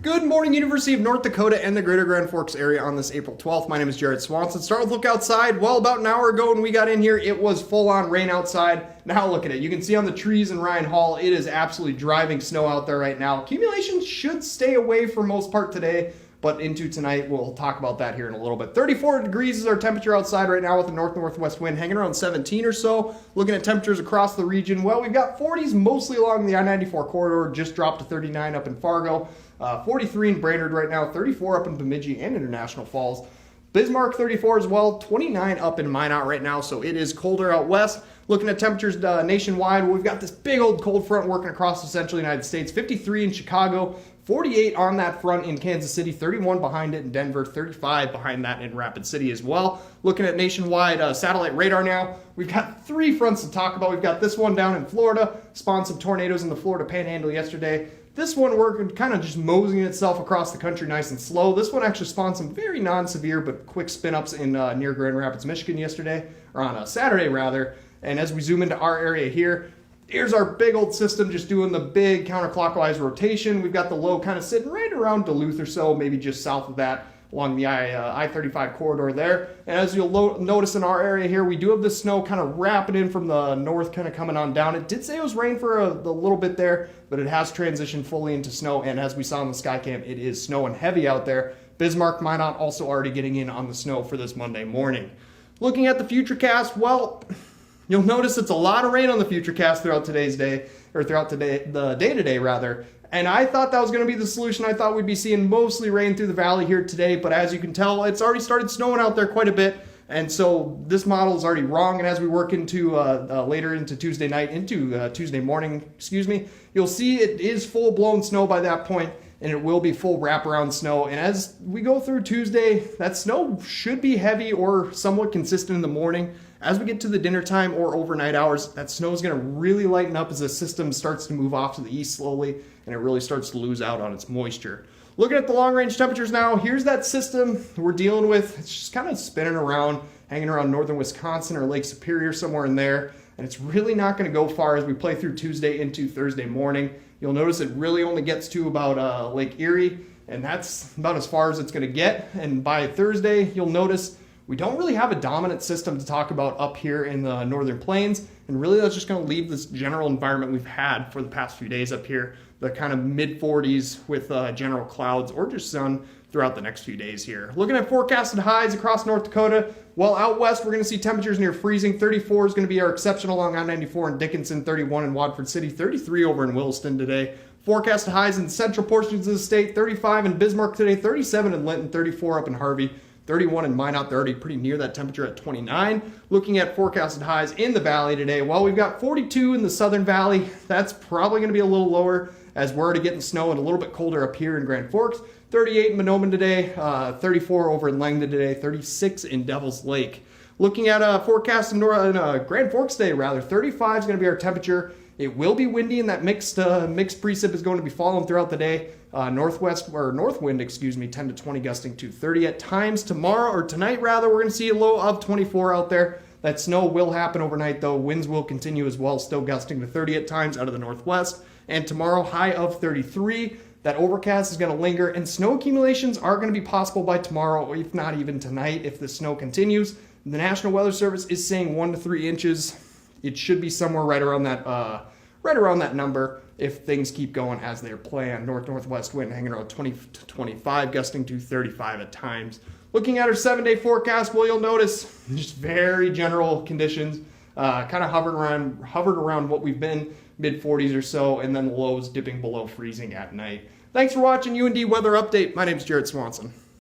Good morning, University of North Dakota and the Greater Grand Forks area on this April 12th. My name is Jared Swanson. Start with look outside. Well, about an hour ago when we got in here, it was full-on rain outside. Now look at it. You can see on the trees in Ryan Hall, it is absolutely driving snow out there right now. Accumulation should stay away for most part today, but into tonight, we'll talk about that here in a little bit. 34 degrees is our temperature outside right now with a north-northwest wind hanging around 17 or so. Looking at temperatures across the region, well, we've got 40s mostly along the I-94 corridor, just dropped to 39 up in Fargo. 43 in Brainerd right now, 34 up in Bemidji and International Falls. Bismarck 34 as well, 29 up in Minot right now, so it is colder out west. Looking at temperatures nationwide, we've got this big old cold front working across the central United States. 53 in Chicago, 48 on that front in Kansas City, 31 behind it in Denver, 35 behind that in Rapid City as well. Looking at nationwide satellite radar now, we've got three fronts to talk about. We've got this one down in Florida, spawned some tornadoes in the Florida Panhandle yesterday. This one working, kind of just moseying itself across the country nice and slow. This one actually spawned some very non-severe but quick spin-ups in near Grand Rapids, Michigan yesterday, or on Saturday rather. And as we zoom into our area here, here's our big old system just doing the big counterclockwise rotation. We've got the low kind of sitting right around Duluth or so, maybe just south of that along the I-35 corridor there. And as you'll notice in our area here, we do have the snow kind of wrapping in from the north, kind of coming on down. It did say it was rain for a little bit there, but it has transitioned fully into snow. And as we saw in the Skycam, it is snowing heavy out there. Bismarck, Minot also already getting in on the snow for this Monday morning. Looking at the Futurecast, well, you'll notice it's a lot of rain on the Futurecast throughout today's day, or throughout the day today rather. And I thought that was going to be the solution. I thought we'd be seeing mostly rain through the valley here today, but as you can tell, it's already started snowing out there quite a bit. And so this model is already wrong. And as we work into later into Tuesday night, into Tuesday morning, you'll see it is full-blown snow by that point, and it will be full wraparound snow. And as we go through Tuesday, that snow should be heavy or somewhat consistent in the morning. As we get to the dinner time or overnight hours, that snow is going to really lighten up as the system starts to move off to the east slowly, and it really starts to lose out on its moisture. Looking at the long-range temperatures now, here's that system we're dealing with. It's just kind of spinning around, hanging around northern Wisconsin or Lake Superior, somewhere in there, and it's really not going to go far as we play through Tuesday into Thursday morning. You'll notice it really only gets to about Lake Erie, and that's about as far as it's going to get. And by Thursday, you'll notice we don't really have a dominant system to talk about up here in the northern plains, and really that's just going to leave this general environment we've had for the past few days up here, the kind of mid-40s with general clouds or just sun throughout the next few days here. Looking at forecasted highs across North Dakota, well, out west we're going to see temperatures near freezing. 34 is going to be our exception along I-94 in Dickinson, 31 in Wadford City, 33 over in Williston today. Forecasted highs in central portions of the state, 35 in Bismarck today, 37 in Linton, 34 up in Harvey, 31 in Minot. They're already pretty near that temperature at 29. Looking at forecasted highs in the valley today, well, we've got 42 in the southern valley. That's probably going to be a little lower as we're already getting snow and a little bit colder up here in Grand Forks. 38 in Monoman today, 34 over in Langdon today, 36 in Devil's Lake. Looking at forecast in Grand Forks today, rather, 35 is going to be our temperature. It will be windy, and that mixed precip is going to be falling throughout the day. North wind, 10 to 20 gusting to 30 at times. Tomorrow, or tonight rather, we're going to see a low of 24 out there. That snow will happen overnight though. Winds will continue as well, still gusting to 30 at times out of the northwest. And tomorrow, high of 33. That overcast is going to linger, and snow accumulations are going to be possible by tomorrow, or if not even tonight, if the snow continues. The National Weather Service is saying 1 to 3 inches. It should be somewhere right around that number if things keep going as they're planned. North-northwest wind hanging around 20 to 25, gusting to 35 at times. Looking at our 7-day forecast, well, you'll notice just very general conditions, kind of hovered around what we've been, mid-40s or so, and then lows dipping below freezing at night. Thanks for watching UND Weather Update. My name is Jared Swanson.